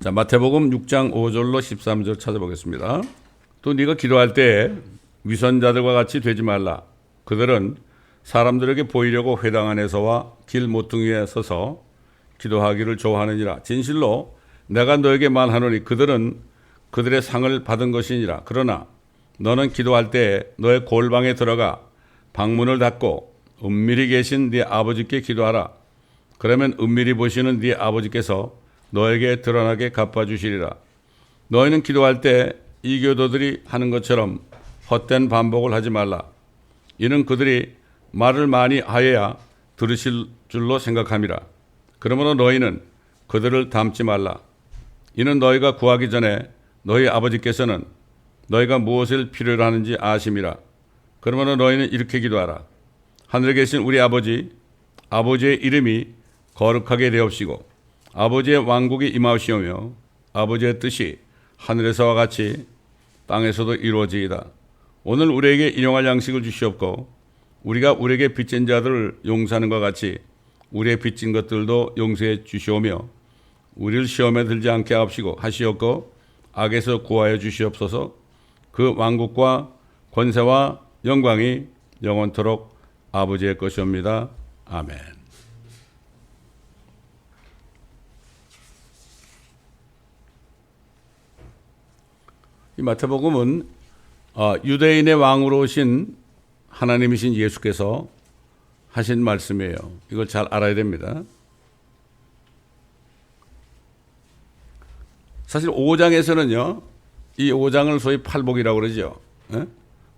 자, 마태복음 6장 5절로 13절 찾아보겠습니다. 또 네가 기도할 때 위선자들과 같이 되지 말라. 그들은 사람들에게 보이려고 회당 안에서와 길 모퉁이에 서서 기도하기를 좋아하느니라. 진실로 내가 너에게 말하노니 그들은 그들의 상을 받은 것이니라. 그러나 너는 기도할 때 너의 골방에 들어가 방문을 닫고 은밀히 계신 네 아버지께 기도하라. 그러면 은밀히 보시는 네 아버지께서 너에게 드러나게 갚아주시리라. 너희는 기도할 때 이교도들이 하는 것처럼 헛된 반복을 하지 말라. 이는 그들이 말을 많이 하여야 들으실 줄로 생각함이라. 그러므로 너희는 그들을 닮지 말라. 이는 너희가 구하기 전에 너희 아버지께서는 너희가 무엇을 필요로 하는지 아심이라. 그러므로 너희는 이렇게 기도하라. 하늘에 계신 우리 아버지, 아버지의 이름이 거룩하게 되옵시고 아버지의 왕국이 임하시오며 아버지의 뜻이 하늘에서와 같이 땅에서도 이루어지이다. 오늘 우리에게 일용할 양식을 주시옵고 우리가 우리에게 빚진 자들을 용서하는 것 같이 우리의 빚진 것들도 용서해 주시오며 우리를 시험에 들지 않게 하시옵고 악에서 구하여 주시옵소서. 그 왕국과 권세와 영광이 영원토록 아버지의 것이옵니다. 아멘. 이 마태복음은 유대인의 왕으로 오신 하나님이신 예수께서 하신 말씀이에요. 이걸 잘 알아야 됩니다. 사실 5장에서는요, 이 5장을 소위 팔복이라고 그러죠. 예?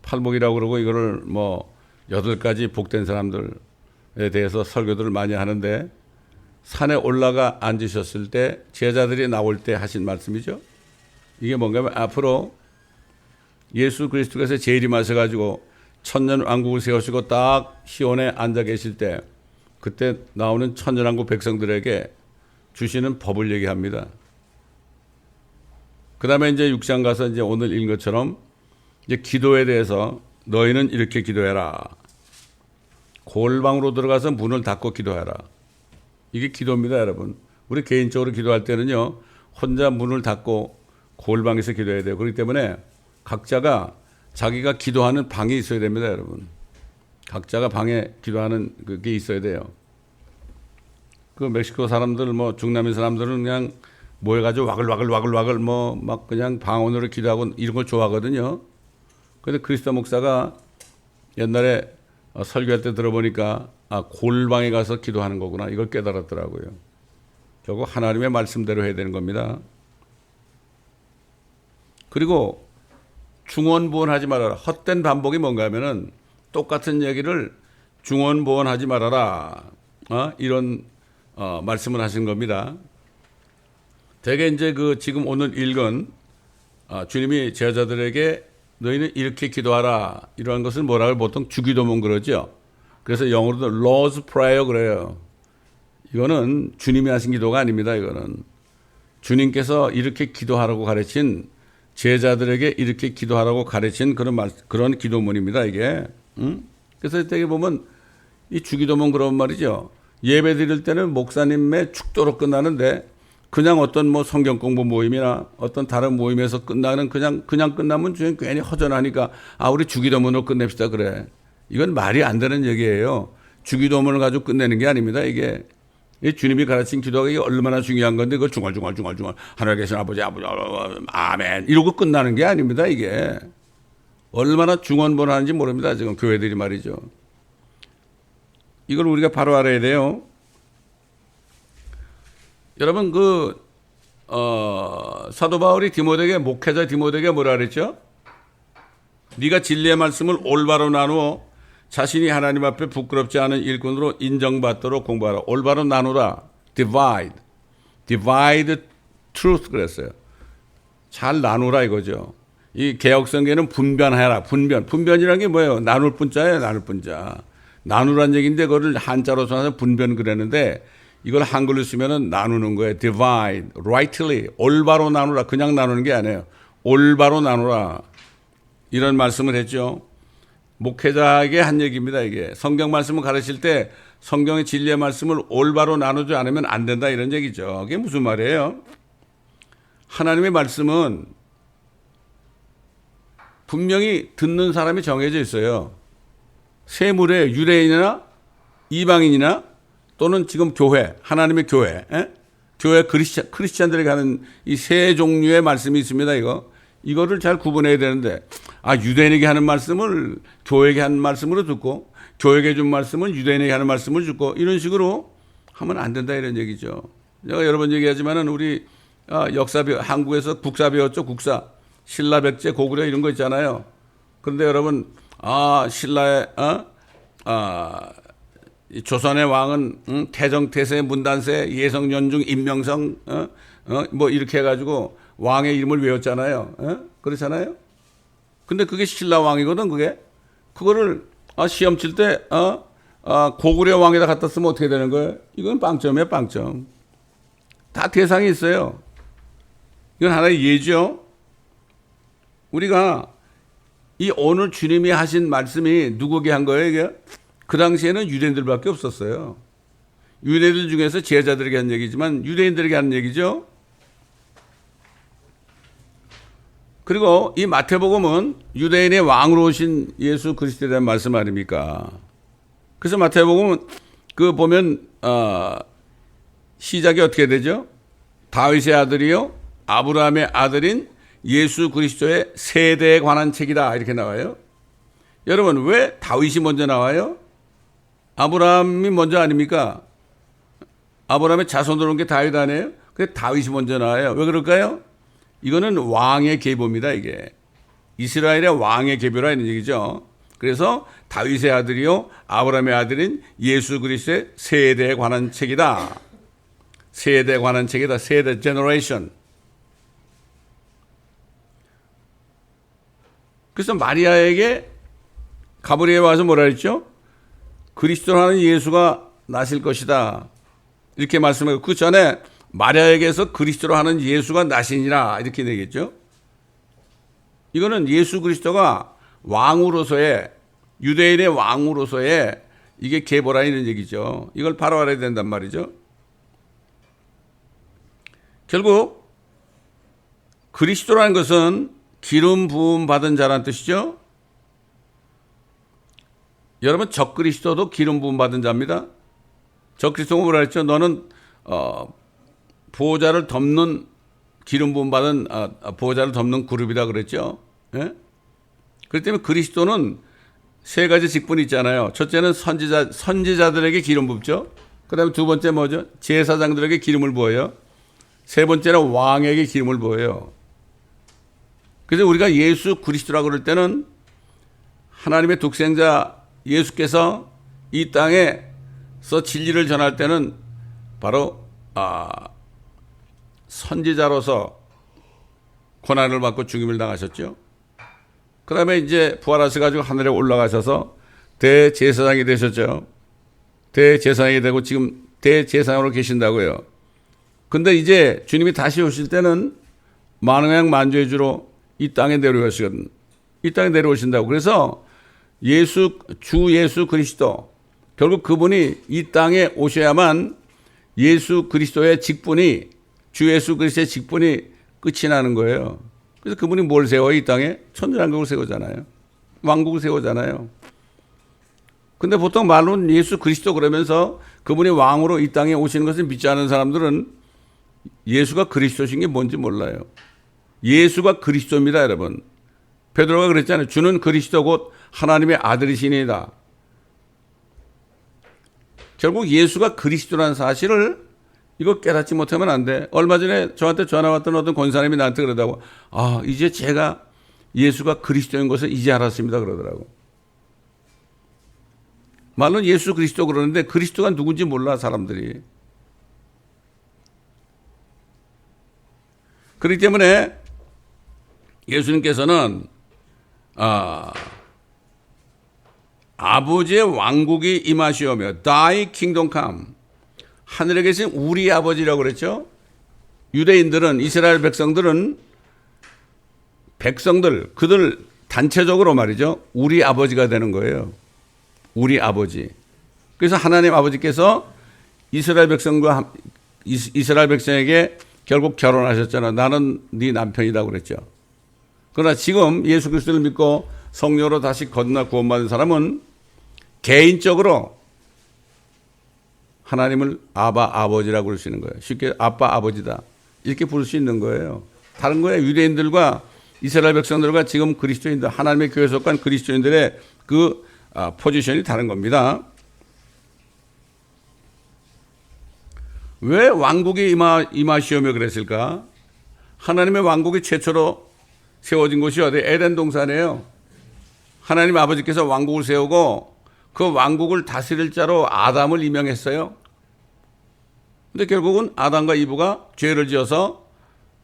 팔복이라고 그러고 이거를 뭐 8가지 복된 사람들에 대해서 설교들을 많이 하는데 산에 올라가 앉으셨을 때 제자들이 나올 때 하신 말씀이죠. 이게 뭔가 하면 앞으로 예수 그리스도께서 재림하셔가지고 천년왕국을 세우시고 딱 시온에 앉아 계실 때 그때 나오는 천년왕국 백성들에게 주시는 법을 얘기합니다. 그 다음에 이제 6장 가서 이제 오늘 읽은 것처럼 이제 기도에 대해서 너희는 이렇게 기도해라. 골방으로 들어가서 문을 닫고 기도해라. 이게 기도입니다, 여러분. 우리 개인적으로 기도할 때는요, 혼자 문을 닫고 골방에서 기도해야 돼요. 그렇기 때문에 각자가 자기가 기도하는 방이 있어야 됩니다, 여러분. 각자가 방에 기도하는 그게 있어야 돼요. 그 멕시코 사람들, 뭐 중남미 사람들은 그냥 모여가지고 와글와글 뭐 막 그냥 방언으로 기도하고 이런 걸 좋아하거든요. 그런데 크리스도 목사가 옛날에 설교할 때 들어보니까 골방에 가서 기도하는 거구나. 이걸 깨달았더라고요. 결국 하나님의 말씀대로 해야 되는 겁니다. 그리고 중언부언하지 말아라. 헛된 반복이 뭔가 하면은 똑같은 얘기를 중언부언하지 말아라. 이런 말씀을 하신 겁니다. 대개 이제 그 지금 오늘 읽은 주님이 제자들에게 너희는 이렇게 기도하라. 이러한 것을 뭐라고 보통 주기도문 그러죠. 그래서 영어로도 Lord's Prayer 그래요. 이거는 주님이 하신 기도가 아닙니다. 이거는 주님께서 이렇게 기도하라고 가르친 제자들에게 이렇게 기도하라고 가르친 그런 기도문입니다, 이게. 그래서 되게 보면 이 주기도문 그런 말이죠. 예배 드릴 때는 목사님의 축도로 끝나는데 그냥 어떤 뭐 성경 공부 모임이나 어떤 다른 모임에서 끝나는 그냥 끝나면 좀 괜히 허전하니까 우리 주기도문으로 끝냅시다 그래. 이건 말이 안 되는 얘기예요. 주기도문을 가지고 끝내는 게 아닙니다, 이게. 이 주님이 가르친 기도가 이게 얼마나 중요한 건데 그걸 중얼 하늘에 계신 아버지 아멘 이러고 끝나는 게 아닙니다. 이게 얼마나 중언부언하는지 모릅니다. 지금 교회들이 말이죠. 이걸 우리가 바로 알아야 돼요. 여러분 사도 바울이 디모데에게 목회자 디모데에게 뭐라 그랬죠? 네가 진리의 말씀을 올바로 나누어 자신이 하나님 앞에 부끄럽지 않은 일꾼으로 인정받도록 공부하라. 올바로 나누라. divide truth 그랬어요. 잘 나누라 이거죠. 이 개혁성경에는 분변해라. 분변이라는 게 뭐예요? 나눌 분자예요. 나눌 분자. 나누란 얘기인데 그거를 한자로 써서 분변 그랬는데 이걸 한글로 쓰면은 나누는 거예요. divide, rightly, 올바로 나누라. 그냥 나누는 게 아니에요. 올바로 나누라. 이런 말씀을 했죠. 목회자에게 한 얘기입니다. 이게 성경 말씀을 가르칠 때 성경의 진리의 말씀을 올바로 나누지 않으면 안 된다 이런 얘기죠. 그게 무슨 말이에요? 하나님의 말씀은 분명히 듣는 사람이 정해져 있어요. 세물에 유대인이나 이방인이나 또는 지금 교회, 하나님의 교회, 교회 크리스찬들에게 하는 이 세 종류의 말씀이 있습니다. 이거를 잘 구분해야 되는데, 유대인에게 하는 말씀을 교회에게 하는 말씀으로 듣고, 교회에게 준 말씀은 유대인에게 하는 말씀을 듣고, 이런 식으로 하면 안 된다 이런 얘기죠. 제가 여러 번 얘기하지만은 우리 역사 한국에서 국사 배웠죠. 국사. 신라, 백제, 고구려 이런 거 있잖아요. 그런데 여러분, 신라의 이 조선의 왕은 태정, 태세, 문단세, 예성, 연중, 임명성, 뭐 이렇게 해가지고 왕의 이름을 외웠잖아요. 그렇잖아요. 근데 그게 신라 왕이거든. 그거를 시험 칠 때 고구려 왕에다 갖다 쓰면 어떻게 되는 거예요? 이건 빵점이에요, 빵점. 다 대상이 있어요. 이건 하나의 예죠. 우리가 이 오늘 주님이 하신 말씀이 누구에게 한 거예요, 이게? 그 당시에는 유대인들밖에 없었어요. 유대인들 중에서 제자들에게 한 얘기지만 유대인들에게 하는 얘기죠. 그리고 이 마태복음은 유대인의 왕으로 오신 예수 그리스도에 대한 말씀 아닙니까? 그래서 마태복음은 보면 시작이 어떻게 되죠? 다윗의 아들이요 아브라함의 아들인 예수 그리스도의 세대에 관한 책이다 이렇게 나와요. 여러분 왜 다윗이 먼저 나와요? 아브라함이 먼저 아닙니까? 아브라함의 자손으로 온 게 다윗 아니에요? 근데 다윗이 먼저 나와요. 왜 그럴까요? 이거는 왕의 계보입니다. 이게 이스라엘의 왕의 계보라 이런 얘기죠. 그래서 다윗의 아들이요 아브라함의 아들인 예수 그리스도의 세대에 관한 책이다. 세대에 관한 책이다. 세대 제너레이션. 그래서 마리아에게 가브리엘 와서 뭐라 했죠? 그리스도라는 예수가 나실 것이다. 이렇게 말씀하고 그 전에 마리아에게서 그리스도로 하는 예수가 나시니라 이렇게 되겠죠. 이거는 예수 그리스도가 왕으로서의 유대인의 왕으로서의 이게 계보라 이런 얘기죠. 이걸 바로 알아야 된단 말이죠. 결국 그리스도라는 것은 기름 부음 받은 자라는 뜻이죠. 여러분 적그리스도도 기름 부음 받은 자입니다. 적그리스도가 뭐라 했죠? 너는 보호자를 덮는 기름 부음 받은 보호자를 덮는 그룹이다 그랬죠. 예? 그렇기 때문에 그리스도는 세 가지 직분이 있잖아요. 첫째는 선지자들에게 기름 붓죠. 그다음에 두 번째 뭐죠? 제사장들에게 기름을 부어요. 세 번째는 왕에게 기름을 부어요. 그래서 우리가 예수 그리스도라고 그럴 때는 하나님의 독생자 예수께서 이 땅에서 진리를 전할 때는 바로 선지자로서 고난을 받고 죽임을 당하셨죠. 그 다음에 이제 부활하셔가지고 하늘에 올라가셔서 대제사장이 되셨죠. 대제사장이 되고 지금 대제사장으로 계신다고요. 근데 이제 주님이 다시 오실 때는 만왕 만주의 주로 이 땅에 내려오시거든. 이 땅에 내려오신다고. 그래서 주 예수 그리스도 결국 그분이 이 땅에 오셔야만 예수 그리스도의 직분이 주 예수 그리스도의 직분이 끝이 나는 거예요. 그래서 그분이 뭘 세워요? 이 땅에 천주왕국을 세우잖아요. 왕국을 세우잖아요. 근데 보통 말로는 예수 그리스도 그러면서 그분이 왕으로 이 땅에 오시는 것을 믿지 않는 사람들은 예수가 그리스도신 게 뭔지 몰라요. 예수가 그리스도입니다, 여러분. 베드로가 그랬잖아요. 주는 그리스도 곧 하나님의 아들이시니이다. 결국 예수가 그리스도라는 사실을 이거 깨닫지 못하면 안 돼. 얼마 전에 저한테 전화 왔던 어떤 권사님이 나한테 그러더라고. 이제 제가 예수가 그리스도인 것을 이제 알았습니다. 그러더라고. 말로는 예수 그리스도 그러는데 그리스도가 누군지 몰라 사람들이. 그렇기 때문에 예수님께서는 아버지의 왕국이 임하시오며 Thy kingdom come. 하늘에 계신 우리 아버지라고 그랬죠. 유대인들은 이스라엘 백성들 그들 단체적으로 말이죠. 우리 아버지가 되는 거예요. 우리 아버지. 그래서 하나님 아버지께서 이스라엘 백성에게 결국 결혼하셨잖아. 나는 네 남편이다 그랬죠. 그러나 지금 예수 그리스도를 믿고 성령으로 다시 거듭나 구원받은 사람은 개인적으로 하나님을 아버지라고 부를 수 있는 거예요. 쉽게 아빠 아버지다 이렇게 부를 수 있는 거예요. 다른 거예요. 유대인들과 이스라엘 백성들과 지금 그리스도인들 하나님의 교회에 속한 그리스도인들의 그 포지션이 다른 겁니다. 왜 왕국이 임하시오며 그랬을까? 하나님의 왕국이 최초로 세워진 곳이 어디? 에덴 동산이에요. 하나님 아버지께서 왕국을 세우고 그 왕국을 다스릴 자로 아담을 임명했어요. 근데 결국은 아담과 이브가 죄를 지어서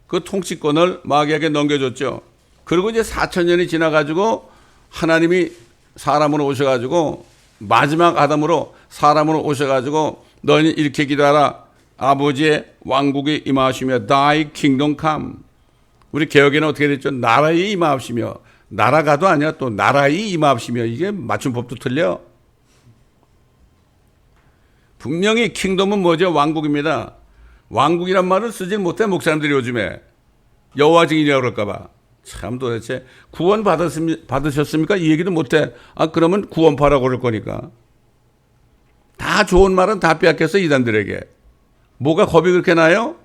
그 통치권을 마귀에게 넘겨줬죠. 그리고 이제 4,000년이 지나가지고 하나님이 사람으로 오셔가지고 마지막 아담으로 사람으로 오셔가지고 너희는 이렇게 기도하라. 아버지의 왕국이 임하시며 Thy kingdom come. 우리 개혁에는 어떻게 됐죠? 나라에 임하시며 나라가도 아니야 또 나라에 임하시며 이게 맞춤법도 틀려. 분명히 킹덤은 뭐죠? 왕국입니다. 왕국이란 말을 쓰질 못해 목사님들이 요즘에 여호와 증인이라고 그럴까 봐. 참 도대체 구원 받으셨습니까? 이 얘기도 못해. 그러면 구원파라고 그럴 거니까. 다 좋은 말은 다 빼앗겼어 이단들에게. 뭐가 겁이 그렇게 나요?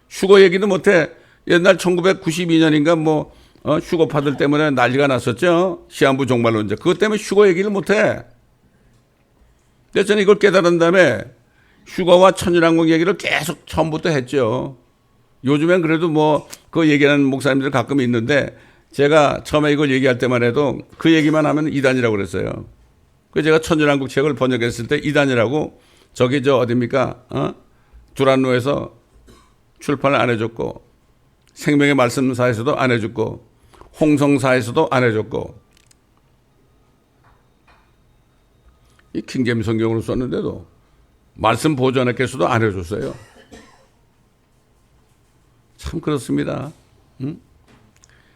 휴거 얘기도 못해. 옛날 1992년인가 뭐 휴거파들 때문에 난리가 났었죠. 시한부 종말론자. 그것 때문에 휴거 얘기를 못해. 그래서 저는 이걸 깨달은 다음에 휴거와 천일왕국 얘기를 계속 처음부터 했죠. 요즘엔 그래도 뭐 그 얘기하는 목사님들 가끔 있는데 제가 처음에 이걸 얘기할 때만 해도 그 얘기만 하면 이단이라고 그랬어요. 그래서 제가 천일왕국 책을 번역했을 때 이단이라고 저기 어딥니까? 두란노에서 출판을 안 해줬고 생명의 말씀사에서도 안 해줬고 홍성사에서도 안 해줬고 이 킹제임스 성경으로 썼는데도 말씀 보존학교에서도 안 해줬어요. 참 그렇습니다.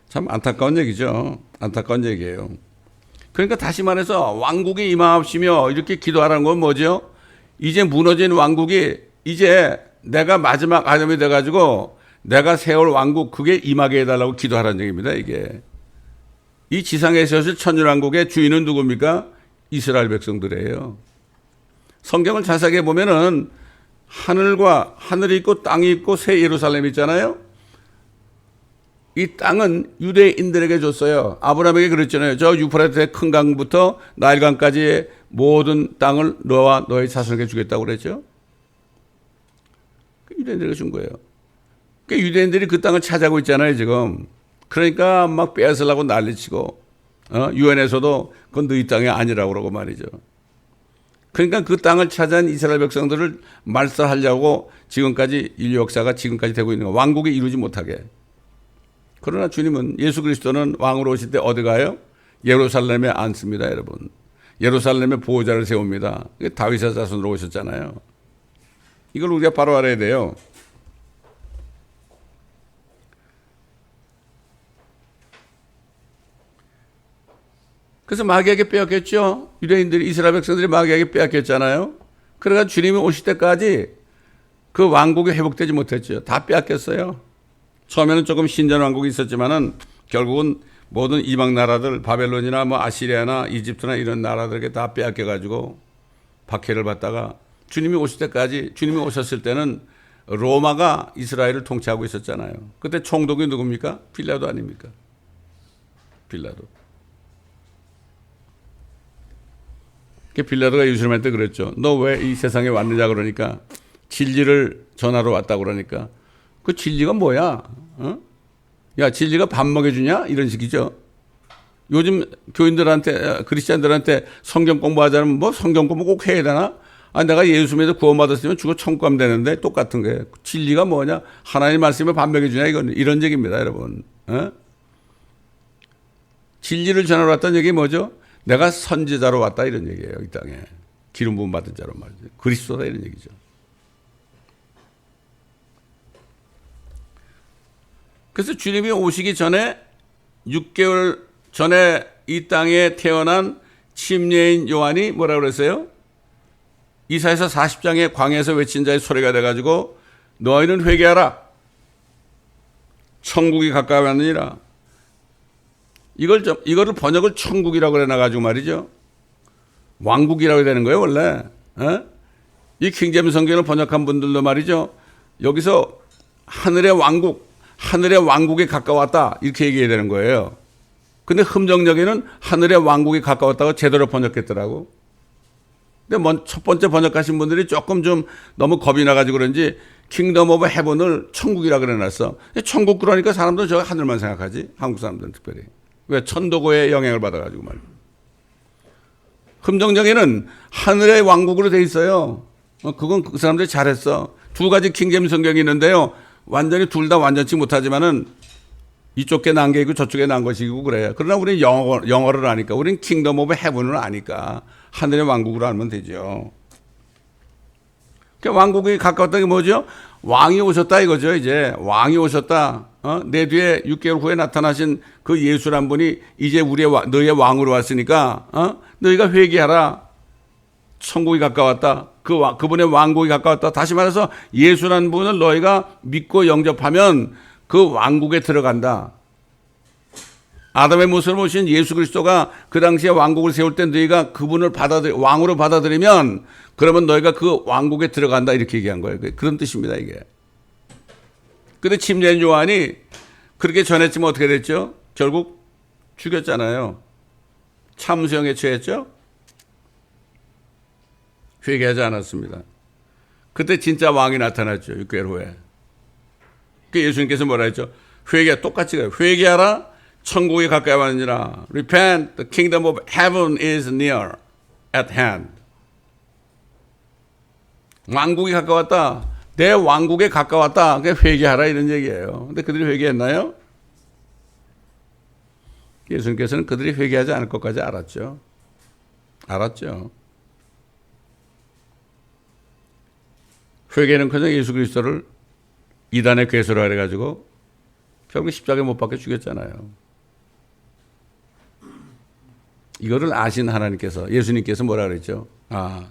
참 안타까운 얘기죠. 안타까운 얘기예요. 그러니까 다시 말해서 왕국이 임하옵시며 이렇게 기도하라는 건 뭐죠? 이제 무너진 왕국이 이제 내가 마지막 아담이 돼가지고 내가 세울 왕국 그게 임하게 해달라고 기도하라는 얘기입니다. 이게 이 지상에 있었을 천일왕국의 주인은 누굽니까? 이스라엘 백성들이에요. 성경을 자세하게 보면은 하늘이 있고 땅이 있고 새 예루살렘이 있잖아요. 이 땅은 유대인들에게 줬어요. 아브라함에게 그랬잖아요. 저 유프라tes 큰 강부터 나일강까지의 모든 땅을 너와 너의 자손에게 주겠다고 그랬죠. 유대인들에게 준 거예요. 그러니까 유대인들이 그 땅을 차지하고 있잖아요, 지금. 그러니까 막 빼앗으려고 난리치고, 유엔에서도 그건 너희 땅이 아니라고 그러고 말이죠. 그러니까 그 땅을 차지한 이스라엘 백성들을 말살하려고 지금까지 인류 역사가 지금까지 되고 있는 거예요. 왕국이 이루지 못하게. 그러나 주님은 예수 그리스도는 왕으로 오실 때 어디 가요? 예루살렘에 앉습니다, 여러분. 예루살렘에 보호자를 세웁니다. 다윗의 자손으로 오셨잖아요. 이걸 우리가 바로 알아야 돼요. 그래서 마귀에게 빼앗겼죠. 유대인들이 이스라엘 백성들이 마귀에게 빼앗겼잖아요. 그래서 주님이 오실 때까지 그 왕국이 회복되지 못했죠. 다 빼앗겼어요. 처음에는 조금 신전 왕국이 있었지만은 결국은 모든 이방 나라들 바벨론이나 뭐 아시리아나 이집트나 이런 나라들에게 다 빼앗겨가지고 박해를 받다가 주님이 오실 때까지 주님이 오셨을 때는 로마가 이스라엘을 통치하고 있었잖아요. 그때 총독이 누굽니까? 빌라도 아닙니까? 빌라도. 빌라도가 예수님한테 그랬죠. 너 왜 이 세상에 왔느냐 그러니까 진리를 전하러 왔다고 그러니까 그 진리가 뭐야? 야 진리가 밥 먹여주냐? 이런 식이죠. 요즘 교인들한테 크리스찬들한테 성경 공부하자면 뭐 성경 공부 꼭 해야 되나? 내가 예수 믿어 구원받았으면 죽어 천국 가면 되는데 똑같은 거예요. 진리가 뭐냐? 하나님 말씀에 밥 먹여주냐? 이런 얘기입니다, 여러분. 진리를 전하러 왔다는 얘기 뭐죠? 내가 선지자로 왔다 이런 얘기예요. 이 땅에 기름 부음 받은 자로 말이죠. 그리스도다 이런 얘기죠. 그래서 주님이 오시기 전에 6개월 전에 이 땅에 태어난 침례인 요한이 뭐라고 그랬어요? 이사야서 40장에 광야에서 외친 자의 소리가 돼가지고 너희는 회개하라. 천국이 가까이 왔느니라. 이거를 번역을 천국이라고 해놔가지고 말이죠. 왕국이라고 해야 되는 거예요, 원래. 이 킹제임스 성경을 번역한 분들도 말이죠. 여기서 하늘의 왕국에 가까웠다. 이렇게 얘기해야 되는 거예요. 근데 흠정역에는 하늘의 왕국이 가까웠다고 제대로 번역했더라고. 근데 첫 번째 번역하신 분들이 조금 좀 너무 겁이 나가지고 그런지 킹덤 오브 헤븐을 천국이라 그래놨어. 천국 그러니까 사람들은 저 하늘만 생각하지. 한국 사람들은 특별히. 왜? 천도고의 영향을 받아가지고 말이야. 흠정역에는 하늘의 왕국으로 돼 있어요. 그건 그 사람들이 잘했어. 두 가지 킹제임스 성경이 있는데요. 완전히 둘 다 완전치 못하지만은 이쪽에 난 게 있고 저쪽에 난 것이고 그래요. 그러나 우리는 영어를 아니까, 우리는 킹덤 오브 헤븐을 아니까 하늘의 왕국으로 알면 되죠. 그러니까 왕국이 가까웠다는 게 뭐죠? 왕이 오셨다 이거죠. 이제 왕이 오셨다. 내 뒤에 6개월 후에 나타나신 그 예수란 분이 이제 너희의 왕으로 왔으니까 너희가 회개하라. 천국이 가까웠다. 그분의 왕국이 가까웠다. 다시 말해서 예수라는 분을 너희가 믿고 영접하면 그 왕국에 들어간다. 아담의 모습을 보신 예수 그리스도가 그 당시에 왕국을 세울 때 너희가 그분을 왕으로 받아들이면 그러면 너희가 그 왕국에 들어간다. 이렇게 얘기한 거예요. 그런 뜻입니다, 이게. 근데 침례인 요한이 그렇게 전했지만 어떻게 됐죠? 결국 죽였잖아요. 참수형에 처했죠? 회개하지 않았습니다. 그때 진짜 왕이 나타났죠. 6개월 후에. 그 예수님께서 뭐라 했죠? 똑같이 가요. 회개하라. 천국이 가까이 왔느니라. Repent. The kingdom of heaven is near at hand. 왕국이 가까웠다. 내 왕국에 가까웠다. 그게 회개하라 이런 얘기예요. 근데 그들이 회개했나요? 예수님께서는 그들이 회개하지 않을 것까지 알았죠. 회개는커녕 예수 그리스도를 이단의 괴수로 해가지고 결국 십자가에 못 박혀 죽였잖아요. 이거를 아신 하나님께서, 예수님께서 뭐라 그랬죠?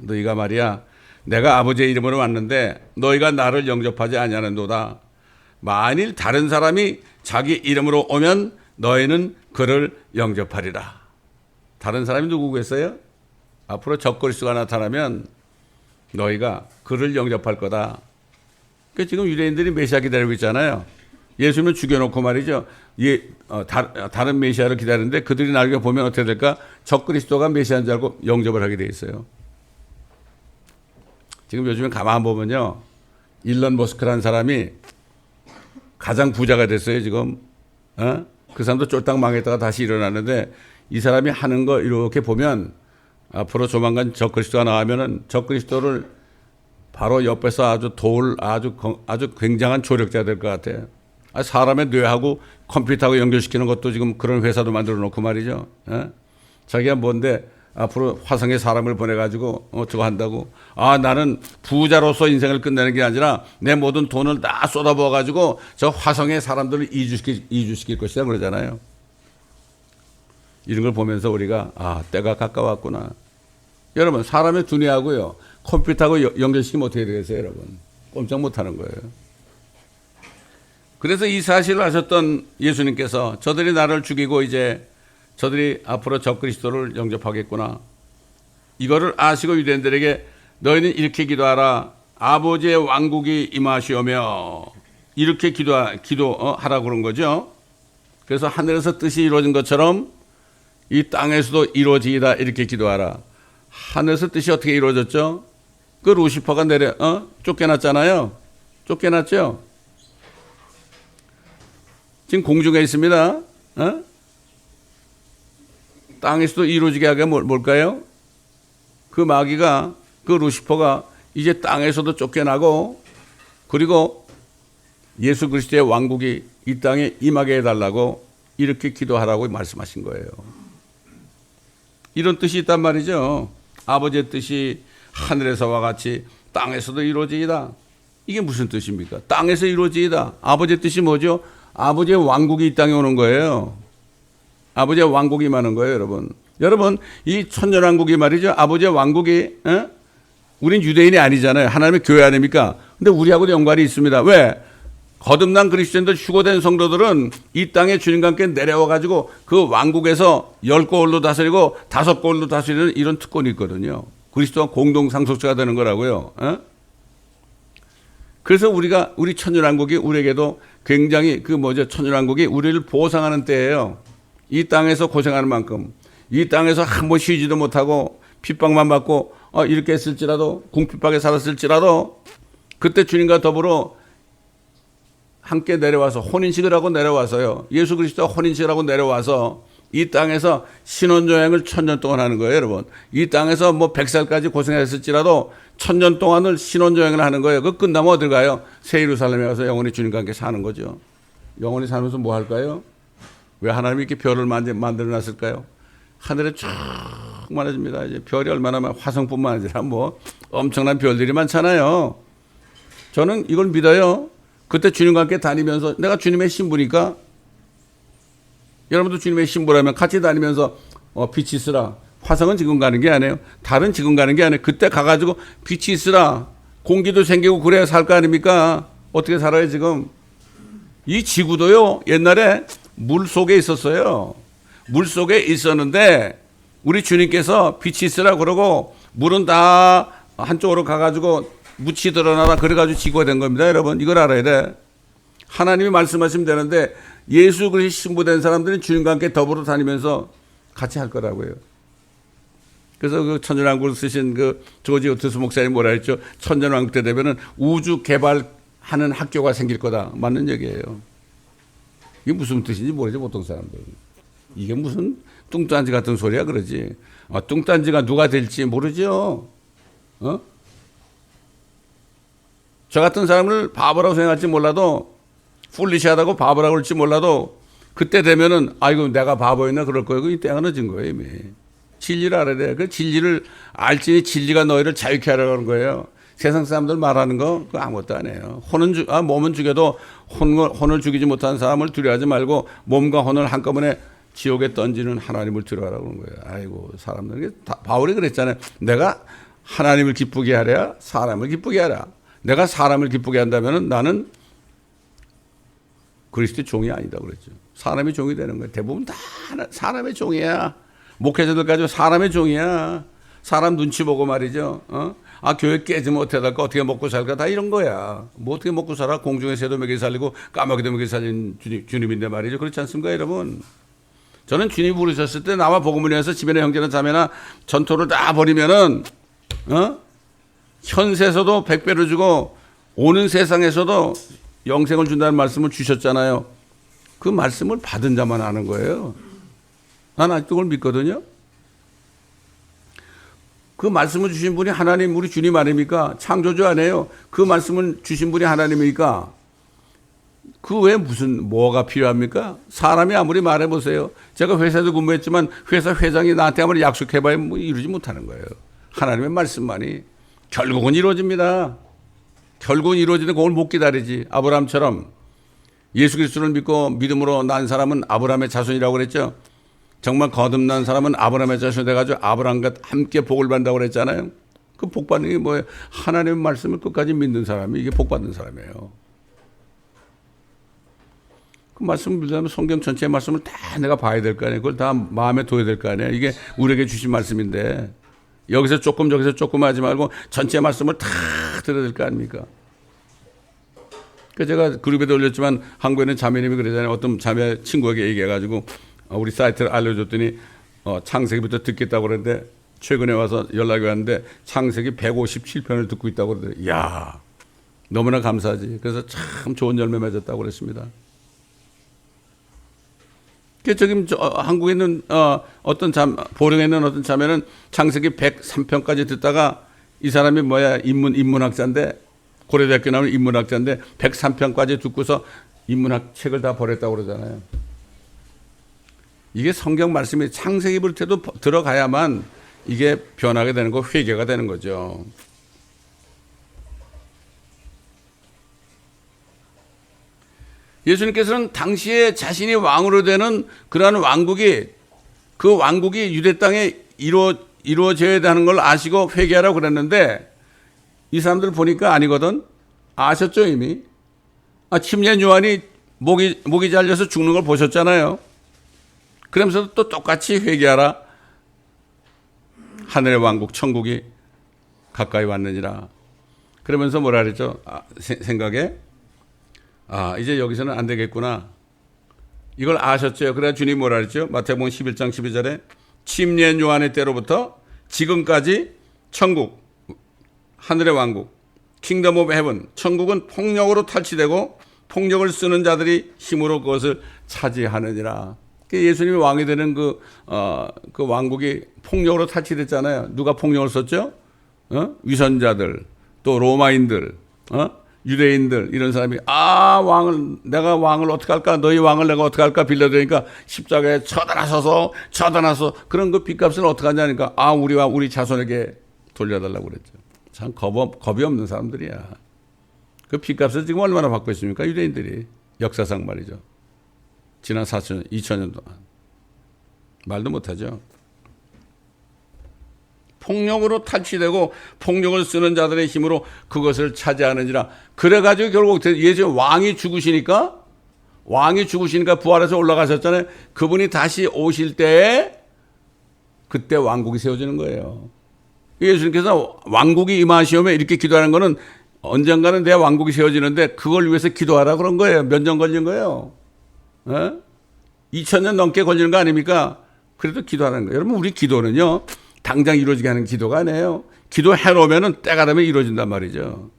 너희가 말이야, 내가 아버지의 이름으로 왔는데 너희가 나를 영접하지 아니하는도다. 만일 다른 사람이 자기 이름으로 오면 너희는 그를 영접하리라. 다른 사람이 누구겠어요? 앞으로 적그리스도가 나타나면 너희가 그를 영접할 거다. 그러니까 지금 유대인들이 메시아 기다리고 있잖아요. 예수님을 죽여놓고 말이죠. 다른 메시아를 기다리는데 그들이 나중에 보면 어떻게 될까? 적그리스도가 메시아인 줄 알고 영접을 하게 돼 있어요. 지금 요즘에 가만 보면요. 일론 머스크라는 사람이 가장 부자가 됐어요, 지금. 그 사람도 쫄딱 망했다가 다시 일어나는데 이 사람이 하는 거 이렇게 보면 앞으로 조만간 적그리스도가 나오면은 적그리스도를 바로 옆에서 아주 굉장한 조력자 될 것 같아요. 사람의 뇌하고 컴퓨터하고 연결시키는 것도 지금 그런 회사도 만들어 놓고 말이죠. 자기가 뭔데 앞으로 화성에 사람을 보내가지고 저거 한다고. 나는 부자로서 인생을 끝내는 게 아니라 내 모든 돈을 다 쏟아부어가지고 저 화성에 사람들을 이주시킬 것이다 그러잖아요. 이런 걸 보면서 우리가 때가 가까웠구나. 여러분, 사람의 두뇌하고요 컴퓨터하고 연결시키면 어떻게 되겠어요, 여러분? 꼼짝 못하는 거예요. 그래서 이 사실을 아셨던 예수님께서 저들이 나를 죽이고 이제 저들이 앞으로 적그리스도를 영접하겠구나. 이거를 아시고 유대인들에게 너희는 이렇게 기도하라. 아버지의 왕국이 임하시오며 이렇게 기도하라고 그런 거죠. 그래서 하늘에서 뜻이 이루어진 것처럼 이 땅에서도 이루어지이다 이렇게 기도하라. 하늘에서 뜻이 어떻게 이루어졌죠? 그 루시퍼가 쫓겨났잖아요. 쫓겨났죠? 지금 공중에 있습니다. 땅에서도 이루어지게 하게 뭘까요? 그 마귀가, 그 루시퍼가 이제 땅에서도 쫓겨나고 그리고 예수 그리스도의 왕국이 이 땅에 임하게 해달라고 이렇게 기도하라고 말씀하신 거예요. 이런 뜻이 있단 말이죠. 아버지의 뜻이 하늘에서와 같이 땅에서도 이루어지이다. 이게 무슨 뜻입니까? 땅에서 이루어지이다. 아버지의 뜻이 뭐죠? 아버지의 왕국이 이 땅에 오는 거예요. 아버지의 왕국이 임하는 거예요, 여러분. 여러분, 이 천년왕국이 말이죠. 아버지의 왕국이, 우린 유대인이 아니잖아요. 하나님의 교회 아닙니까? 근데 우리하고도 연관이 있습니다. 왜? 거듭난 그리스도인들 휴거된 성도들은 이 땅에 주님과 함께 내려와 가지고 그 왕국에서 10골로 다스리고 5골로 다스리는 이런 특권이 있거든요. 그리스도와 공동 상속자가 되는 거라고요. 그래서 우리 천년왕국이 우리에게도 굉장히 천년왕국이 우리를 보상하는 때예요. 이 땅에서 고생하는 만큼, 이 땅에서 한 번 쉬지도 못하고 핍박만 받고 이렇게 했을지라도, 궁핍하게 살았을지라도 그때 주님과 더불어 함께 내려와서 혼인식을 하고 내려와서요. 예수 그리스도와 혼인식을 하고 내려와서 이 땅에서 신혼여행을 1000년 동안 하는 거예요, 여러분. 이 땅에서 100살까지 고생했을지라도 1000년 동안을 신혼여행을 하는 거예요. 그 끝나면 어딜 가요? 새 예루살렘에 가서 영원히 주님과 함께 사는 거죠. 영원히 살면서 뭐 할까요? 왜 하나님이 이렇게 별을 만들어 놨을까요? 하늘에 쭉 많아집니다. 이제 별이 얼마나 화성뿐만 아니라 엄청난 별들이 많잖아요. 저는 이걸 믿어요. 그때 주님과 함께 다니면서 내가 주님의 신부니까, 여러분도 주님의 신부라면 같이 다니면서 빛이 있으라. 화성은 지금 가는 게 아니에요. 달은 지금 가는 게 아니에요. 그때 가가지고 빛이 있으라. 공기도 생기고 그래야 살 거 아닙니까? 어떻게 살아요 지금? 이 지구도요, 옛날에 물 속에 있었어요. 물 속에 있었는데 우리 주님께서 빛이 있으라 그러고 물은 다 한쪽으로 가가지고 묻히 드러나라 그래가지고 지구가 된 겁니다. 여러분 이걸 알아야 돼. 하나님이 말씀하시면 되는데 예수 그리스도 신부된 사람들은 주님과 함께 더불어 다니면서 같이 할 거라고요. 그래서 그 천년왕국을 쓰신 그 조지 오티스 목사님 뭐라 했죠? 천년왕국 때 되면은 우주 개발하는 학교가 생길 거다. 맞는 얘기예요. 이게 무슨 뜻인지 모르죠, 보통 사람들. 이게 무슨 뚱딴지 같은 소리야 그러지. 뚱딴지가 누가 될지 모르죠. 저 같은 사람을 바보라고 생각할지 몰라도, 풀리시하다고 바보라고 할지 몰라도 그때 되면은 아이고 내가 바보였나 그럴 거예요. 이 때가 늦은 거예요 이미. 진리를 알아야 돼. 그 진리를 알지니 진리가 너희를 자유케 하라는 거예요. 세상 사람들 말하는 거 그거 아무것도 안 해요. 몸은 죽여도 혼을 죽이지 못하는 사람을 두려워하지 말고 몸과 혼을 한꺼번에 지옥에 던지는 하나님을 두려워하라고 하는 거예요. 아이고 사람들, 바울이 그랬잖아요. 내가 하나님을 기쁘게 하랴 사람을 기쁘게 하랴. 내가 사람을 기쁘게 한다면 나는 그리스도의 종이 아니다 그랬죠. 사람의 종이 되는 거예요. 대부분 다 사람의 종이야. 목회자들까지 사람의 종이야. 사람 눈치 보고 말이죠. 교회 깨지면 어떻게 먹고 살까? 다 이런 거야. 뭐 어떻게 먹고 살아? 공중의 새도 먹여 살리고 까마귀도 먹여 살린 주님인데 말이죠. 그렇지 않습니까, 여러분? 저는 주님이 부르셨을 때 나와 복음을 위해서 집안의 형제나 자매나 전토를 다 버리면은 현세에서도 100배를 주고 오는 세상에서도 영생을 준다는 말씀을 주셨잖아요. 그 말씀을 받은 자만 아는 거예요. 난 아직도 그걸 믿거든요. 그 말씀을 주신 분이 하나님, 우리 주님 아닙니까? 창조주 아니에요. 그 말씀을 주신 분이 하나님이니까 그 외에 뭐가 필요합니까? 사람이 아무리 말해보세요. 제가 회사에도 근무했지만 회사 회장이 나한테 아무리 약속해봐야 이루지 못하는 거예요. 하나님의 말씀만이 결국은 이루어집니다. 결국은 이루어지는데 그걸 못 기다리지. 아브라함처럼 예수 그리스도를 믿고 믿음으로 난 사람은 아브라함의 자손이라고 그랬죠. 정말 거듭난 사람은 아브라함의 자손이 돼가지고 아브라함과 함께 복을 받는다고 그랬잖아요. 그 복 받는 게 뭐예요? 하나님의 말씀을 끝까지 믿는 사람이 이게 복 받는 사람이에요. 그 말씀을 믿으려면 성경 전체의 말씀을 다 내가 봐야 될 거 아니에요. 그걸 다 마음에 둬야 될 거 아니에요. 이게 우리에게 주신 말씀인데 여기서 조금 저기서 조금 하지 말고 전체 말씀을 다 들어야 될 거 아닙니까? 그 제가 그룹에도 올렸지만 한국에는 자매님이 그러잖아요. 어떤 자매 친구에게 얘기해가지고 우리 사이트를 알려줬더니 창세기부터 듣겠다고 그랬는데 최근에 와서 연락이 왔는데 창세기 157편을 듣고 있다고 그러더라고요. 이야, 너무나 감사하지. 그래서 참 좋은 열매 맺었다고 그랬습니다. 저기 한국에 있는 보령에 있는 어떤 자매는 창세기 103편까지 듣다가 이 사람이 인문학자인데 고려대학교 나오는 인문학자인데 103편까지 듣고서 인문학 책을 다 버렸다고 그러잖아요. 이게 성경 말씀이 창세기부터도 들어가야만 이게 변하게 되는 거, 회개가 되는 거죠. 예수님께서는 당시에 자신이 왕으로 되는 그러한 왕국이, 그 왕국이 유대 땅에 이루어져야 되는 걸 아시고 회개하라고 그랬는데 이 사람들 보니까 아니거든. 아셨죠 이미. 침례 요한이 목이 잘려서 죽는 걸 보셨잖아요. 그러면서도 또 똑같이 회개하라. 하늘의 왕국 천국이 가까이 왔느니라. 그러면서 뭐라 그랬죠? 생각에 이제 여기서는 안 되겠구나. 이걸 아셨죠? 그래야 주님 뭐라 그랬죠? 마태복음 11장 12절에 침례 요한의 때로부터 지금까지 천국, 하늘의 왕국, 킹덤 오브 헤븐, 천국은 폭력으로 탈취되고 폭력을 쓰는 자들이 힘으로 그것을 차지하느니라. 예수님이 왕이 되는 그 왕국이 폭력으로 탈취됐잖아요. 누가 폭력을 썼죠? 위선자들, 또 로마인들, 유대인들, 이런 사람이 내가 왕을 어떻게 할까? 너희 왕을 내가 어떻게 할까? 빌려드리니까 십자가에 쳐다나서 그런 그 빚값을 어떻게 하냐니까 우리 자손에게 돌려달라고 그랬죠. 참 겁이 없는 사람들이야. 그 빚값을 지금 얼마나 받고 있습니까? 유대인들이. 역사상 말이죠. 지난 4천, 2천년 동안. 말도 못하죠. 폭력으로 탈취되고 폭력을 쓰는 자들의 힘으로 그것을 차지하느니라. 그래가지고 결국 예수 왕이 죽으시니까 부활해서 올라가셨잖아요. 그분이 다시 오실 때에 그때 왕국이 세워지는 거예요. 예수님께서 왕국이 임하시오면 이렇게 기도하는 거는 언젠가는 내 왕국이 세워지는데 그걸 위해서 기도하라 그런 거예요. 몇 년 걸린 거예요. 2000년 넘게 걸리는 거 아닙니까? 그래도 기도하는 거예요. 여러분, 우리 기도는요, 당장 이루어지게 하는 기도가 아니에요. 기도해놓으면 때가 되면 이루어진단 말이죠.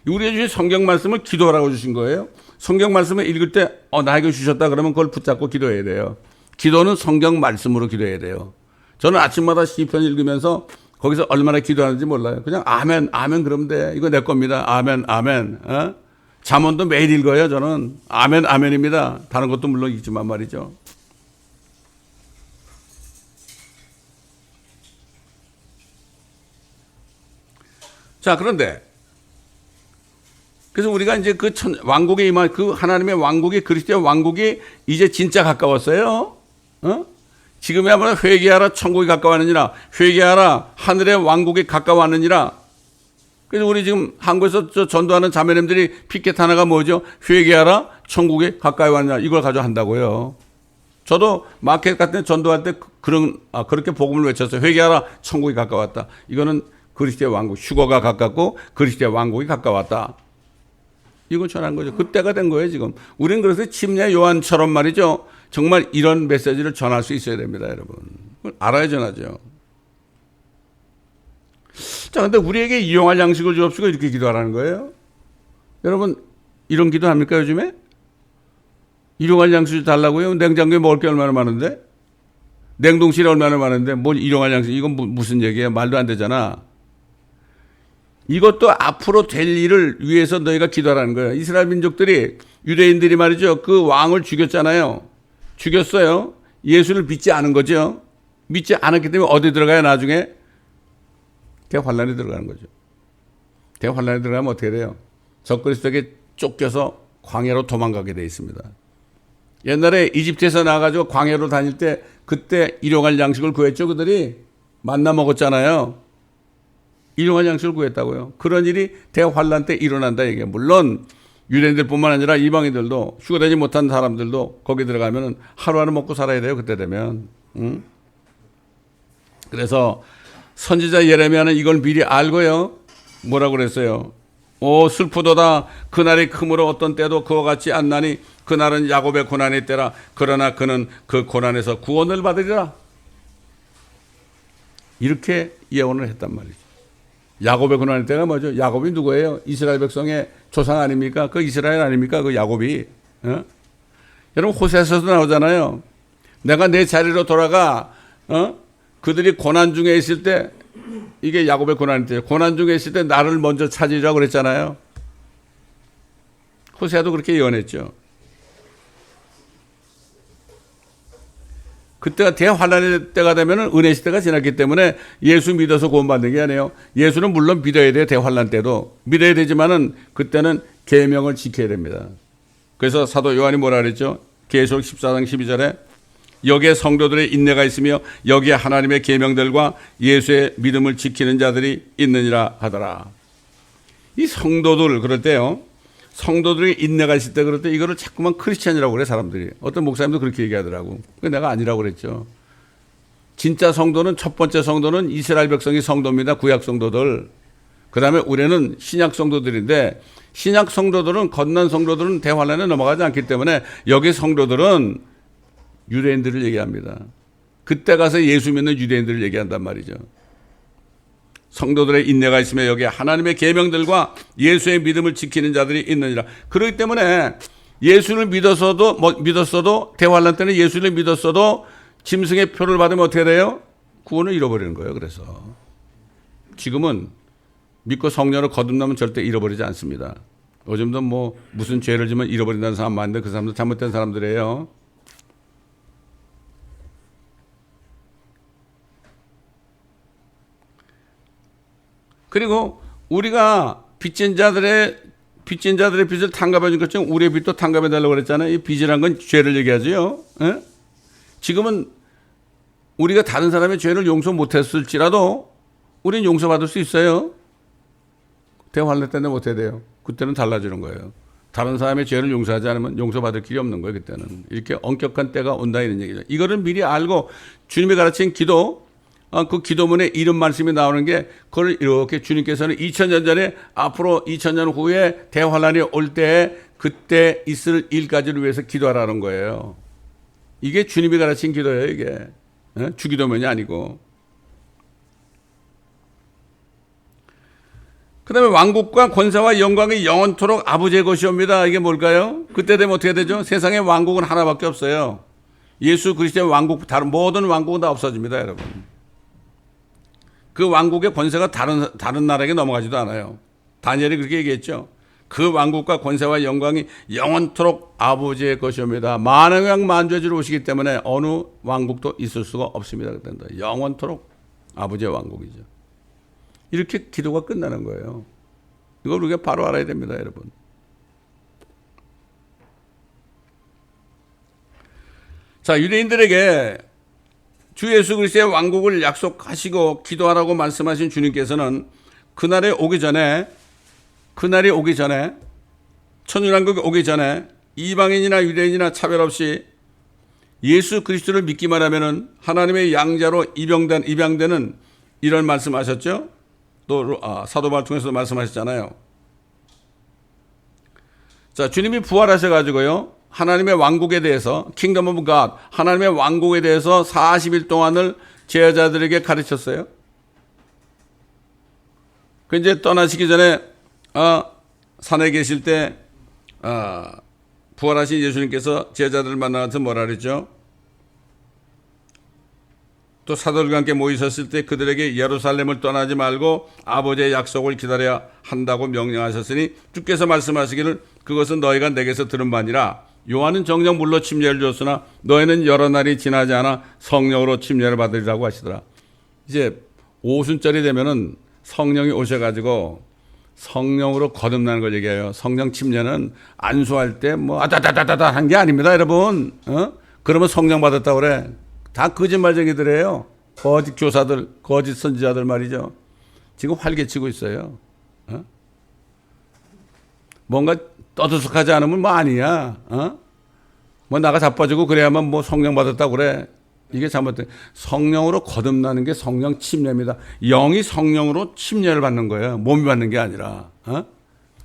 우리가 주신 성경 말씀을 기도하라고 주신 거예요. 성경 말씀을 읽을 때 나에게 주셨다 그러면 그걸 붙잡고 기도해야 돼요. 기도는 성경 말씀으로 기도해야 돼요. 저는 아침마다 시편 읽으면서 거기서 얼마나 기도하는지 몰라요. 그냥 아멘 그러면 돼. 이거 내 겁니다. 아멘. 잠언도 매일 읽어요. 저는 아멘입니다. 다른 것도 물론 읽지만 말이죠. 자, 그런데 그래서 우리가 이제 왕국에 임한 그 하나님의 왕국이, 그리스도의 왕국이 이제 진짜 가까웠어요. 지금이야말로 회개하라, 천국이 가까웠느니라. 회개하라, 하늘의 왕국이 가까웠느니라. 그래서 우리 지금 한국에서 전도하는 자매님들이 피켓 하나가 뭐죠? 회개하라, 천국이 가까이 왔느니라. 이걸 가지고 한다고요. 저도 마켓 같은 데 전도할 때 그렇게 복음을 외쳤어요. 회개하라, 천국이 가까웠다. 이거는 그리스도의 왕국, 휴거가 가깝고 그리스도의 왕국이 가까웠다. 이걸 전한 거죠. 그때가 된 거예요, 지금. 우리는 그래서 침례 요한처럼 말이죠. 정말 이런 메시지를 전할 수 있어야 됩니다, 여러분. 그걸 알아야 전하죠. 자, 근데 우리에게 이용할 양식을 주옵시고 이렇게 기도하라는 거예요. 여러분, 이런 기도 합니까, 요즘에? 일용할 양식 달라고요? 냉장고에 먹을 게 얼마나 많은데? 냉동실에 얼마나 많은데? 뭘 일용할 양식, 이건 무슨 얘기야? 말도 안 되잖아. 이것도 앞으로 될 일을 위해서 너희가 기도하라는 거예요. 이스라엘 민족들이, 유대인들이 말이죠. 그 왕을 죽였잖아요. 죽였어요. 예수를 믿지 않은 거죠. 믿지 않았기 때문에 어디 들어가요, 나중에? 대환란에 들어가는 거죠. 대환란에 들어가면 어떻게 돼요? 적그리스도에게 쫓겨서 광야로 도망가게 돼 있습니다. 옛날에 이집트에서 나가지고 광야로 다닐 때 그때 일용할 양식을 구했죠. 그들이 만나 먹었잖아요. 일용할 양식을 구했다고요. 그런 일이 대환란 때 일어난다 얘기예요. 물론 유대인들뿐만 아니라 이방인들도, 휴거되지 못한 사람들도 거기 들어가면 하루하루 먹고 살아야 돼요. 그때 되면. 그래서 선지자 예레미야는 이걸 미리 알고요. 뭐라고 그랬어요? 슬프도다. 그날이 크므로 어떤 때도 그와 같지 않나니 그날은 야곱의 고난의 때라. 그러나 그는 그 고난에서 구원을 받으리라. 이렇게 예언을 했단 말이죠. 야곱의 고난의 때가 뭐죠? 야곱이 누구예요? 이스라엘 백성의 조상 아닙니까? 그 이스라엘 아닙니까? 그 야곱이. 여러분, 호세아서도 나오잖아요. 내가 내 자리로 돌아가, 그들이 고난 중에 있을 때, 이게 야곱의 고난일 때, 고난 중에 있을 때 나를 먼저 찾으라고 그랬잖아요. 호세아도 그렇게 예언했죠. 그때가 대환란의 때가 되면 은혜 시대가 지났기 때문에 예수 믿어서 구원받는 게 아니에요. 예수는 물론 믿어야 돼요. 대환란 때도. 믿어야 되지만은 그때는 계명을 지켜야 됩니다. 그래서 사도 요한이 뭐라 그랬죠? 계시록 14장 12절에 여기에 성도들의 인내가 있으며 여기에 하나님의 계명들과 예수의 믿음을 지키는 자들이 있느니라 하더라. 이 성도들, 그럴 때요. 성도들이 인내가 있을 때 그럴 때 이거를 자꾸만 크리스찬이라고 그래 사람들이. 어떤 목사님도 그렇게 얘기하더라고. 내가 아니라고 그랬죠. 진짜 성도는 첫 번째 성도는 이스라엘 백성이 성도입니다. 구약 성도들. 그 다음에 우리는 신약 성도들인데 신약 성도들은 건넌 성도들은 대환란에 넘어가지 않기 때문에 여기 성도들은 유대인들을 얘기합니다. 그때 가서 예수 믿는 유대인들을 얘기한단 말이죠. 성도들의 인내가 있으며 여기에 하나님의 계명들과 예수의 믿음을 지키는 자들이 있느니라. 그렇기 때문에 예수를 믿었어도 대환란 때는 예수를 믿었어도 짐승의 표를 받으면 어떻게 돼요? 구원을 잃어버리는 거예요. 그래서 지금은 믿고 성령을 거듭나면 절대 잃어버리지 않습니다. 요즘도 뭐 무슨 죄를 지면 잃어버린다는 사람 많은데 그 사람도 잘못된 사람들이에요. 그리고 우리가 빚진 자들의 빚을 탕감해 준 것처럼 우리의 빚도 탕감해 달라고 그랬잖아요. 이 빚이란 건 죄를 얘기하죠. 에? 지금은 우리가 다른 사람의 죄를 용서 못했을지라도 우리는 용서받을 수 있어요. 대환란 때는 못해야 돼요. 그때는 달라지는 거예요. 다른 사람의 죄를 용서하지 않으면 용서받을 길이 없는 거예요. 그때는. 이렇게 엄격한 때가 온다 이런 얘기죠. 이거를 미리 알고 주님이 가르친 기도, 그 기도문에 이런 말씀이 나오는 게 그걸 이렇게 주님께서는 2000년 전에 앞으로 2000년 후에 대환란이 올 때 그때 있을 일까지를 위해서 기도하라는 거예요. 이게 주님이 가르친 기도예요. 이게 주기도문이 아니고. 그 다음에 왕국과 권세와 영광이 영원토록 아버지의 것이옵니다. 이게 뭘까요? 그때 되면 어떻게 되죠? 세상의 왕국은 하나밖에 없어요. 예수 그리스도의 왕국, 다른 모든 왕국은 다 없어집니다, 여러분. 그 왕국의 권세가 다른 나라에게 넘어가지도 않아요. 다니엘이 그렇게 얘기했죠. 그 왕국과 권세와 영광이 영원토록 아버지의 것이옵니다. 만왕 만주주로 오시기 때문에 어느 왕국도 있을 수가 없습니다. 영원토록 아버지의 왕국이죠. 이렇게 기도가 끝나는 거예요. 이걸 우리가 바로 알아야 됩니다, 여러분. 자, 유대인들에게 주 예수 그리스도의 왕국을 약속하시고 기도하라고 말씀하신 주님께서는 그날이 오기 전에 천일왕국이 오기 전에 이방인이나 유대인이나 차별 없이 예수 그리스도를 믿기만 하면은 하나님의 양자로 입양되는 이런 말씀하셨죠. 또 사도 바울 통해서도 말씀하셨잖아요. 자, 주님이 부활하셔가지고요. 하나님의 왕국에 대해서 킹덤 오브 갓 하나님의 왕국에 대해서 40일 동안을 제자들에게 가르쳤어요. 그 이제 떠나시기 전에 산에 계실 때 부활하신 예수님께서 제자들을 만나서 뭐라 그랬죠? 또 사도들과 함께 모이셨을 때 그들에게 예루살렘을 떠나지 말고 아버지의 약속을 기다려야 한다고 명령하셨으니 주께서 말씀하시기를 그것은 너희가 내게서 들은 바니라. 요한은 정녕 물로 침례를 줬으나 너희는 여러 날이 지나지 않아 성령으로 침례를 받으리라고 하시더라. 이제 오순절이 되면은 성령이 오셔가지고 성령으로 거듭나는 걸 얘기해요. 성령 침례는 안수할 때 뭐 아다다다다다 한 게 아닙니다, 여러분. 그러면 성령 받았다고 그래. 다 거짓말쟁이들이에요. 거짓 교사들, 거짓 선지자들 말이죠. 지금 활개치고 있어요. 뭔가 떠들썩하지 않으면 뭐 아니야. 뭐 나가 자빠지고 그래야만 뭐 성령 받았다고 그래. 이게 잘못된. 성령으로 거듭나는 게 성령 침례입니다. 영이 성령으로 침례를 받는 거예요. 몸이 받는 게 아니라.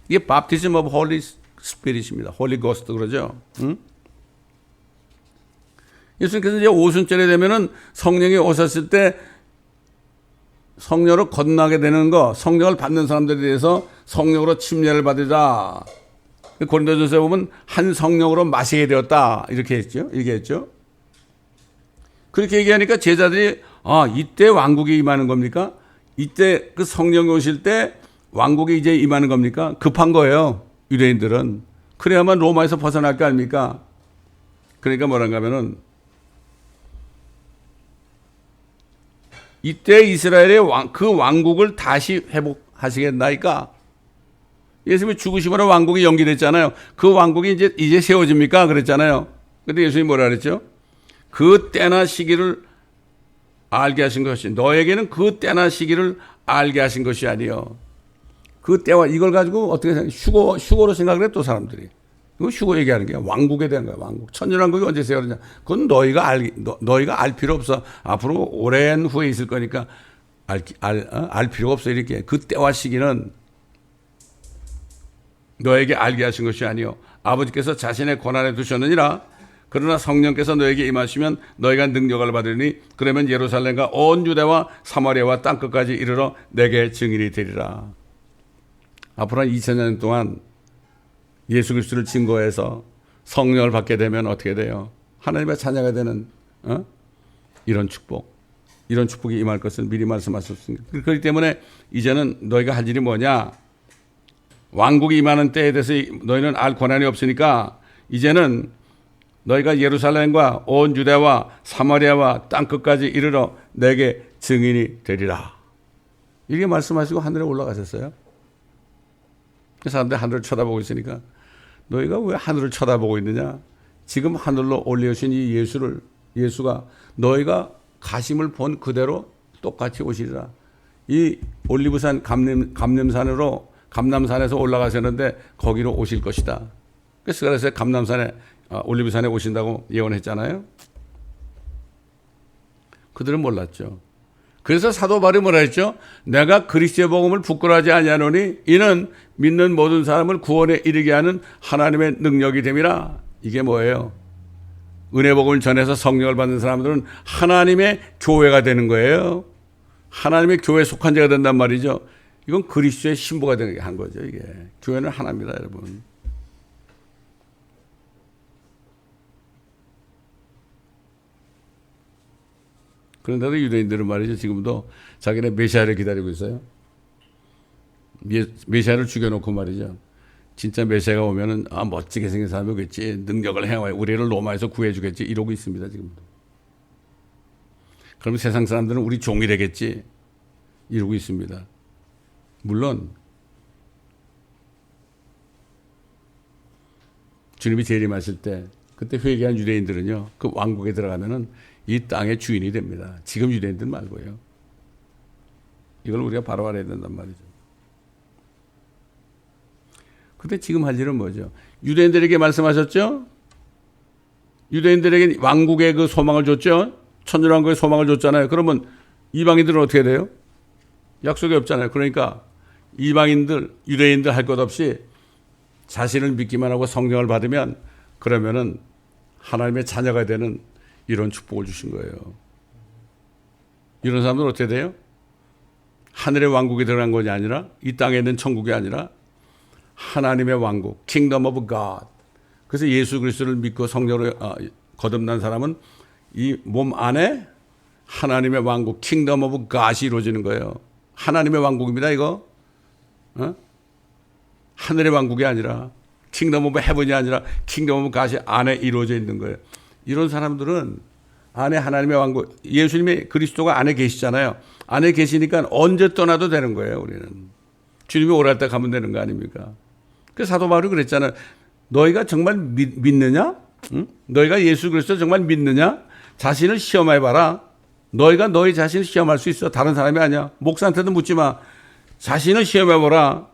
이게 baptism of Holy Spirit입니다. Holy Ghost 그러죠. 예수님께서 이제 오순절이 되면은 성령이 오셨을 때 성령으로 거듭나게 되는 거, 성령을 받는 사람들에 대해서 성령으로 침례를 받으라. 고린도전서에 보면 한 성령으로 마시게 되었다. 이렇게 했죠. 얘기했죠. 그렇게 얘기하니까 제자들이 이때 왕국이 임하는 겁니까? 이때 그 성령이 오실 때 왕국이 이제 임하는 겁니까? 급한 거예요. 유대인들은. 그래야만 로마에서 벗어날 거 아닙니까? 그러니까 뭐란가 하면은 이때 이스라엘의 그 왕국을 다시 회복하시겠나이까? 예수님이 죽으시므로 왕국이 연기됐잖아요. 그 왕국이 이제 세워집니까? 그랬잖아요. 근데 예수님이 뭐라 그랬죠? 그 때나 시기를 알게 하신 것이, 너에게는 그 때나 시기를 알게 하신 것이 아니요. 그 때와 이걸 가지고 어떻게 생각해? 휴거로 생각을 해 또 사람들이. 이거 휴거 얘기하는 게 왕국에 대한 거야. 왕국. 천년왕국이 언제 세워졌냐? 그건 너희가 알 필요 없어. 앞으로 오랜 후에 있을 거니까 알 필요가 없어. 이렇게. 그 때와 시기는 너에게 알게 하신 것이 아니요 아버지께서 자신의 권한에 두셨느니라. 그러나 성령께서 너에게 임하시면 너희가 능력을 받으니 그러면 예루살렘과 온 유대와 사마리아와 땅끝까지 이르러 내게 증인이 되리라. 앞으로 2000년 동안 예수 그리스도를 증거해서 성령을 받게 되면 어떻게 돼요? 하나님의 자녀가 되는 이런 축복이 임할 것을 미리 말씀하셨습니다. 그렇기 때문에 이제는 너희가 할 일이 뭐냐? 왕국이 임하는 때에 대해서 너희는 알 권한이 없으니까 이제는 너희가 예루살렘과 온 유대와 사마리아와 땅끝까지 이르러 내게 증인이 되리라. 이렇게 말씀하시고 하늘에 올라가셨어요. 그 사람들이 하늘을 쳐다보고 있으니까 너희가 왜 하늘을 쳐다보고 있느냐? 지금 하늘로 올려주신 이 예수가 너희가 가심을 본 그대로 똑같이 오시리라. 이 올리브산 감람산에서 올라가셨는데 거기로 오실 것이다. 그래서 올리브산에 오신다고 예언했잖아요. 그들은 몰랐죠. 그래서 사도 바울이 뭐라 했죠? 내가 그리스도의 복음을 부끄러워하지 아니하노니 이는 믿는 모든 사람을 구원에 이르게 하는 하나님의 능력이 됨이라. 이게 뭐예요? 은혜 복음을 전해서 성령을 받는 사람들은 하나님의 교회가 되는 거예요. 하나님의 교회에 속한 자가 된단 말이죠. 이건 그리스도의 신부가 되게 한 거죠. 이게 교회는 하나입니다, 여러분. 그런데도 유대인들은 말이죠. 지금도 자기네 메시아를 기다리고 있어요. 메시아를 죽여놓고 말이죠. 진짜 메시아가 오면은 멋지게 생긴 사람이 오겠지. 능력을 행하여 우리를 로마에서 구해주겠지. 이러고 있습니다. 지금도. 그러면 세상 사람들은 우리 종이 되겠지. 이러고 있습니다. 물론 주님이 재림하실 때 그때 회개한 유대인들은요. 그 왕국에 들어가면은 이 땅의 주인이 됩니다. 지금 유대인들 말고요. 이걸 우리가 바로 알아야 된단 말이죠. 근데 지금 할 일은 뭐죠? 유대인들에게 말씀하셨죠? 유대인들에게 왕국의 그 소망을 줬죠? 천년왕국의 소망을 줬잖아요. 그러면 이방인들은 어떻게 돼요? 약속이 없잖아요. 그러니까 이방인들, 유대인들 할 것 없이 자신을 믿기만 하고 성령을 받으면 그러면은 하나님의 자녀가 되는 이런 축복을 주신 거예요. 이런 사람들은 어떻게 돼요? 하늘의 왕국에 들어간 것이 아니라 이 땅에 있는 천국이 아니라 하나님의 왕국, Kingdom of God. 그래서 예수 그리스도를 믿고 성령으로 거듭난 사람은 이 몸 안에 하나님의 왕국, Kingdom of God이 이루어지는 거예요. 하나님의 왕국입니다, 이거. 하늘의 왕국이 아니라 Kingdom of Heaven이 아니라 Kingdom of God이 안에 이루어져 있는 거예요. 이런 사람들은 안에 하나님의 왕국, 예수님의 그리스도가 안에 계시잖아요. 안에 계시니까 언제 떠나도 되는 거예요, 우리는. 주님이 오랄 때 가면 되는 거 아닙니까? 그래서 사도 바울이 그랬잖아요. 너희가 정말 믿느냐? 응? 너희가 예수 그리스도 정말 믿느냐? 자신을 시험해봐라. 너희가 너희 자신을 시험할 수 있어. 다른 사람이 아니야. 목사한테도 묻지 마. 자신을 시험해보라.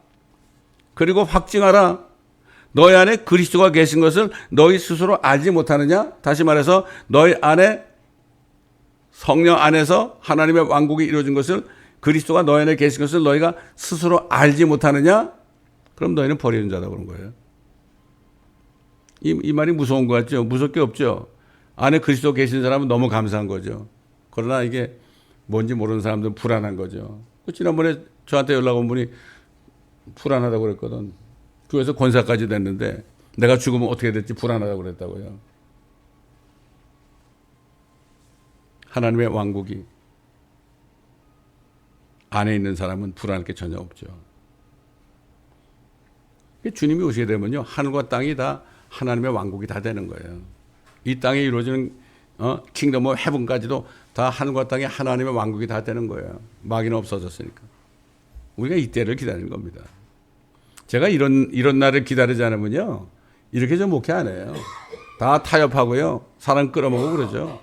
그리고 확증하라. 너희 안에 그리스도가 계신 것을 너희 스스로 알지 못하느냐? 다시 말해서 너희 안에 성령 안에서 하나님의 왕국이 이루어진 것을 그리스도가 너희 안에 계신 것을 너희가 스스로 알지 못하느냐? 그럼 너희는 버리는 자다 그런 거예요. 이 말이 무서운 것 같죠? 무섭을 게 없죠. 안에 그리스도 계신 사람은 너무 감사한 거죠. 그러나 이게 뭔지 모르는 사람들은 불안한 거죠. 지난번에 저한테 연락 온 분이 불안하다고 그랬거든. 교회에서 권사까지 됐는데 내가 죽으면 어떻게 될지 불안하다고 그랬다고요. 하나님의 왕국이 안에 있는 사람은 불안할 게 전혀 없죠. 주님이 오시게 되면요, 하늘과 땅이 다 하나님의 왕국이 다 되는 거예요. 이 땅에 이루어지는 킹덤 오브 헤븐까지도 다 하늘과 땅에 하나님의 왕국이 다 되는 거예요. 마귀는 없어졌으니까. 우리가 이때를 기다리는 겁니다. 제가 이런 날을 기다리지 않으면요, 이렇게 좀 목회 안 해요. 다 타협하고요, 사람 끌어모으고 그러죠.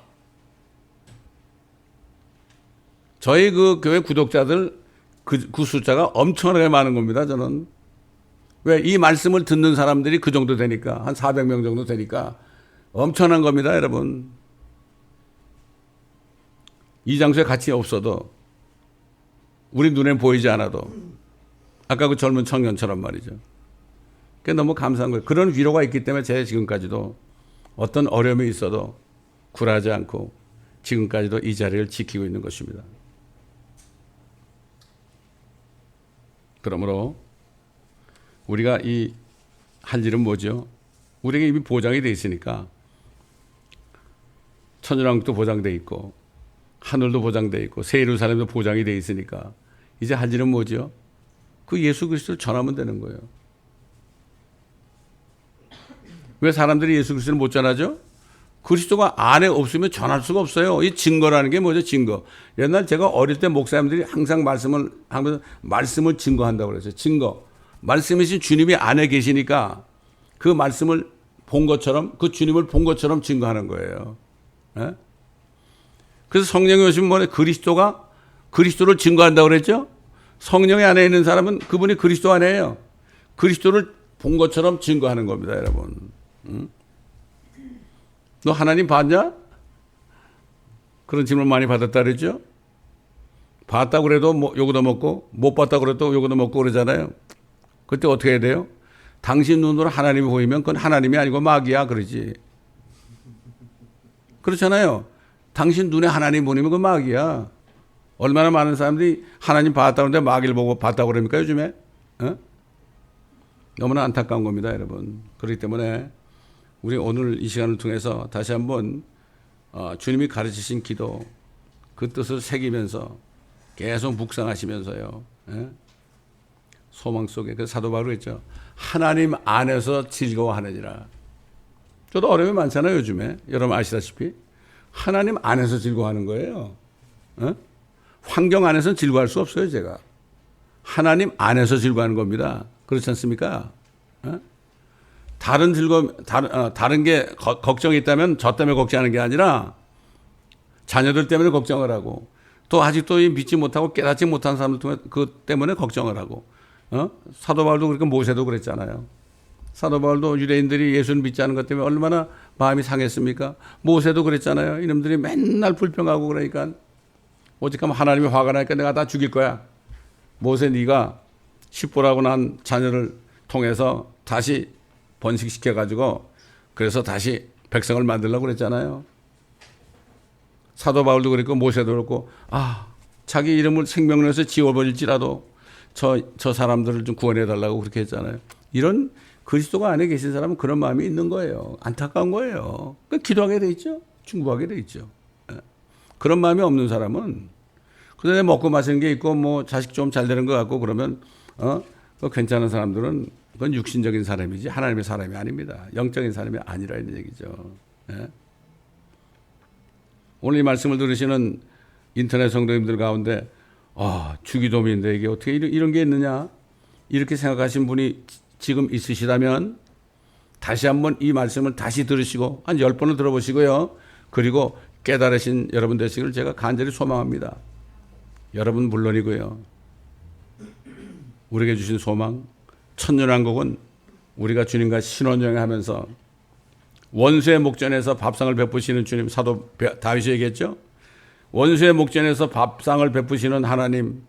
저희 그 교회 구독자들 그 숫자가 엄청나게 많은 겁니다, 저는. 왜? 이 말씀을 듣는 사람들이 그 정도 되니까, 한 400명 정도 되니까 엄청난 겁니다, 여러분. 이 장소에 같이 없어도, 우리 눈에 보이지 않아도, 아까 그 젊은 청년처럼 말이죠. 그게 너무 감사한 거예요. 그런 위로가 있기 때문에 제가 지금까지도 어떤 어려움이 있어도 굴하지 않고 지금까지도 이 자리를 지키고 있는 것입니다. 그러므로 우리가 이 할 일은 뭐죠? 우리에게 이미 보장이 돼 있으니까 천연왕국도 보장돼 있고 하늘도 보장돼 있고 새 예루살렘도 보장이 돼 있으니까 이제 할 일은 뭐죠? 그 예수 그리스도를 전하면 되는 거예요. 왜 사람들이 예수 그리스도를 못 전하죠? 그리스도가 안에 없으면 전할 수가 없어요. 이 증거라는 게 뭐죠? 증거. 옛날 제가 어릴 때 목사님들이 항상 말씀을 하면서 말씀을 증거한다고 그랬어요. 증거. 말씀이신 주님이 안에 계시니까 그 말씀을 본 것처럼 그 주님을 본 것처럼 증거하는 거예요. 예? 그래서 성령이 오시면 뭐래? 그리스도를 증거한다고 그랬죠? 성령이 안에 있는 사람은 그분이 그리스도 안에요. 그리스도를 본 것처럼 증거하는 겁니다, 여러분. 응? 너 하나님 봤냐? 그런 질문 많이 받았다 그랬죠? 봤다고 그래도 뭐 요거도 먹고 못 봤다고 그래도 요거도 먹고 그러잖아요. 그때 어떻게 해야 돼요? 당신 눈으로 하나님이 보이면 그건 하나님이 아니고 마귀야 그러지. 그렇잖아요. 당신 눈에 하나님 보이면 그건 마귀야. 얼마나 많은 사람들이 하나님 봤다고 하는데 마귀를 보고 봤다고 그럽니까 요즘에? 어? 너무나 안타까운 겁니다, 여러분. 그렇기 때문에 우리 오늘 이 시간을 통해서 다시 한번 주님이 가르치신 기도 그 뜻을 새기면서 계속 묵상하시면서요. 예? 소망 속에 그 사도 바울이 했죠. 하나님 안에서 즐거워하느니라. 저도 어려움이 많잖아요, 요즘에. 여러분 아시다시피. 하나님 안에서 즐거워하는 거예요. 예? 환경 안에서는 즐거워할 수 없어요, 제가. 하나님 안에서 즐거워하는 겁니다. 그렇지 않습니까? 예? 다른 게 걱정이 있다면 저 때문에 걱정하는 게 아니라 자녀들 때문에 걱정을 하고 또 아직도 믿지 못하고 깨닫지 못한 사람들 때문에 걱정을 하고 사도 바울도 그렇고 모세도 그랬잖아요. 사도 바울도 유대인들이 예수를 믿지 않은 것 때문에 얼마나 마음이 상했습니까? 모세도 그랬잖아요. 이놈들이 맨날 불평하고 그러니까 오직하면 하나님이 화가 나니까 내가 다 죽일 거야. 모세 네가 십보라고 난 자녀를 통해서 다시 번식시켜가지고 그래서 다시 백성을 만들려고 그랬잖아요. 사도 바울도 그랬고 모세도 그렇고 자기 이름을 생명론에서 지워버릴지라도 저 사람들을 좀 구원해달라고 그렇게 했잖아요. 이런 그리스도가 안에 계신 사람은 그런 마음이 있는 거예요. 안타까운 거예요. 그러니까 기도하게 돼 있죠. 중보하게 돼 있죠. 그런 마음이 없는 사람은 그런데 먹고 마시는 게 있고 뭐 자식 좀 잘 되는 것 같고 그러면 괜찮은 사람들은 그건 육신적인 사람이지 하나님의 사람이 아닙니다. 영적인 사람이 아니라는 얘기죠. 예? 오늘 이 말씀을 들으시는 인터넷 성도님들 가운데 주기도민인데 이게 어떻게 이런 게 있느냐 이렇게 생각하신 분이 지금 있으시다면 다시 한번 이 말씀을 다시 들으시고 한 10번을 들어보시고요. 그리고 깨달으신 여러분 되시기를 제가 간절히 소망합니다. 여러분 물론이고요. 우리에게 주신 소망 천년왕국은 우리가 주님과 신혼여행하면서 원수의 목전에서 밥상을 베푸시는 주님 사도 다윗이 얘기했죠. 원수의 목전에서 밥상을 베푸시는 하나님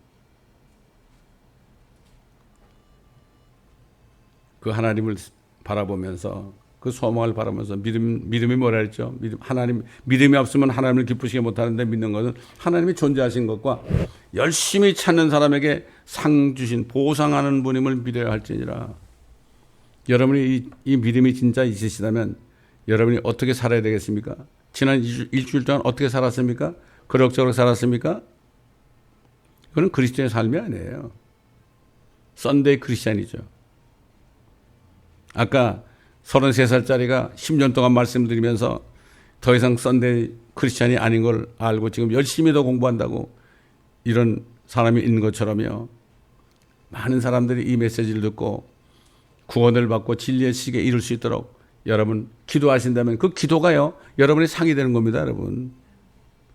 그 하나님을 바라보면서 그 소망을 바라보면서 믿음이 뭐라 했죠? 믿음이 없으면 하나님을 기쁘시게 못하는데 믿는 것은 하나님이 존재하신 것과 열심히 찾는 사람에게 상 주신 보상하는 분임을 믿어야 할지니라. 여러분이 이 믿음이 진짜 있으시다면 여러분이 어떻게 살아야 되겠습니까? 지난 일주일 동안 어떻게 살았습니까? 그럭저럭 살았습니까? 그건 그리스도의 삶이 아니에요. 썬데이 크리스찬이죠. 아까 33살짜리가 10년 동안 말씀드리면서 더 이상 썬데이 크리스찬이 아닌 걸 알고 지금 열심히 더 공부한다고 이런 사람이 있는 것처럼요. 많은 사람들이 이 메시지를 듣고 구원을 받고 진리의 시기에 이룰 수 있도록 여러분 기도하신다면 그 기도가요. 여러분의 상이 되는 겁니다. 여러분.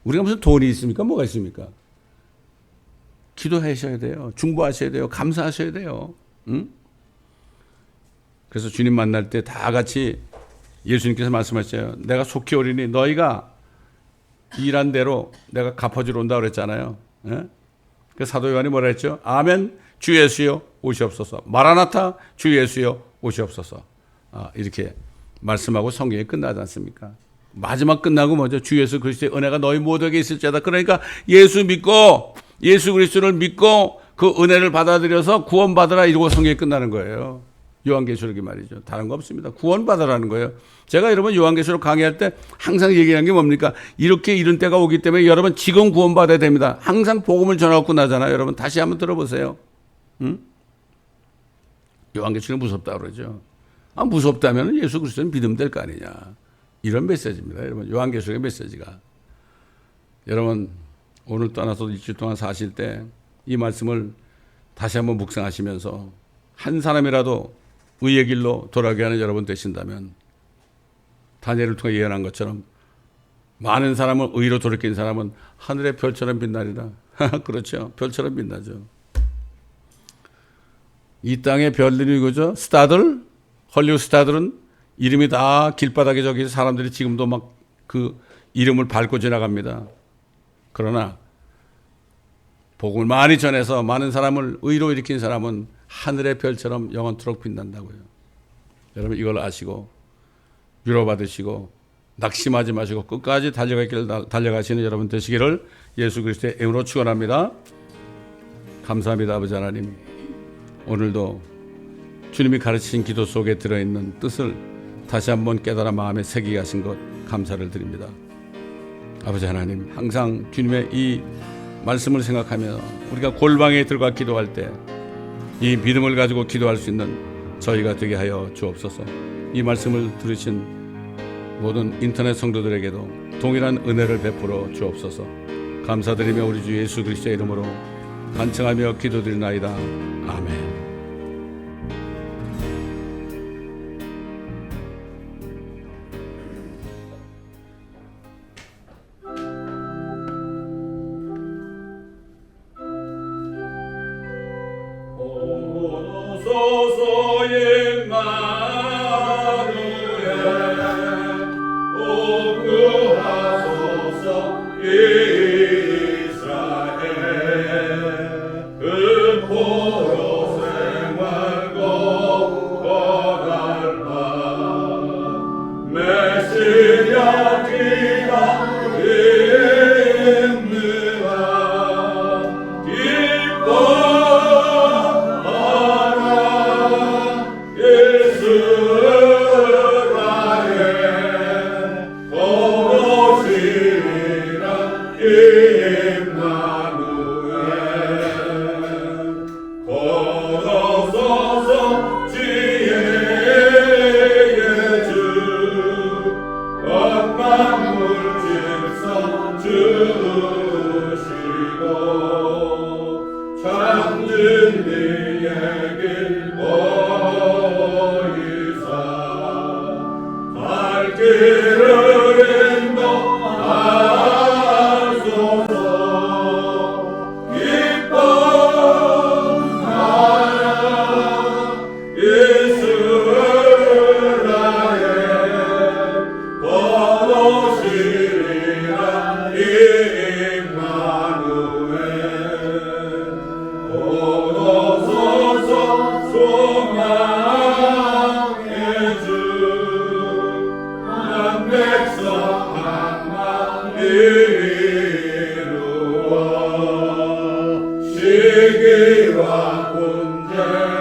우리가 무슨 돈이 있습니까? 뭐가 있습니까? 기도하셔야 돼요. 중보하셔야 돼요. 감사하셔야 돼요. 응? 그래서 주님 만날 때 다 같이 예수님께서 말씀하셨어요. 내가 속히 오리니 너희가 일한 대로 내가 갚아주러 온다 그랬잖아요. 예? 그 사도 요한이 뭐라 했죠? 아멘 주 예수여 오시옵소서. 마라나타 주 예수여 오시옵소서. 이렇게 말씀하고 성경이 끝나지 않습니까? 마지막 끝나고 뭐죠? 주 예수 그리스도의 은혜가 너희 모두에게 있을지어다. 그러니까 예수 믿고 예수 그리스도를 믿고 그 은혜를 받아들여서 구원받으라 이러고 성경이 끝나는 거예요. 요한계시록이 말이죠. 다른 거 없습니다. 구원받으라는 거예요. 제가 여러분 요한계시록 강의할 때 항상 얘기하는 게 뭡니까? 이렇게 이런 때가 오기 때문에 여러분 지금 구원받아야 됩니다. 항상 복음을 전하고 끝나잖아요. 여러분 다시 한번 들어보세요. 응? 요한계시록이 무섭다 그러죠. 무섭다면 예수 그리스도는 믿으면 될 거 아니냐. 이런 메시지입니다. 여러분 요한계시록의 메시지가. 여러분 오늘 떠나서 일주일 동안 사실 때 이 말씀을 다시 한번 묵상하시면서 한 사람이라도 의의 길로 돌아가게 하는 여러분 되신다면 다니엘을 통해 예언한 것처럼 많은 사람을 의로 돌이킨 사람은 하늘의 별처럼 빛나리라. 그렇죠. 별처럼 빛나죠. 이 땅의 별들이 이거죠. 스타들, 헐리우드 스타들은 이름이 다 길바닥에 저기 사람들이 지금도 막 그 이름을 밟고 지나갑니다. 그러나 복음을 많이 전해서 많은 사람을 의로 일으킨 사람은 하늘의 별처럼 영원토록 빛난다고요. 여러분 이걸 아시고 위로받으시고 낙심하지 마시고 끝까지 달려가시는 여러분 되시기를 예수 그리스도의 이름으로 축원합니다. 감사합니다. 아버지 하나님, 오늘도 주님이 가르치신 기도 속에 들어있는 뜻을 다시 한번 깨달아 마음에 새기게 하신 것 감사를 드립니다. 아버지 하나님, 항상 주님의 이 말씀을 생각하며 우리가 골방에 들어가 기도할 때 이 믿음을 가지고 기도할 수 있는 저희가 되게 하여 주옵소서. 이 말씀을 들으신 모든 인터넷 성도들에게도 동일한 은혜를 베풀어 주옵소서. 감사드리며 우리 주 예수 그리스도의 이름으로 간청하며 기도드리나이다. 아멘. 시기와 군대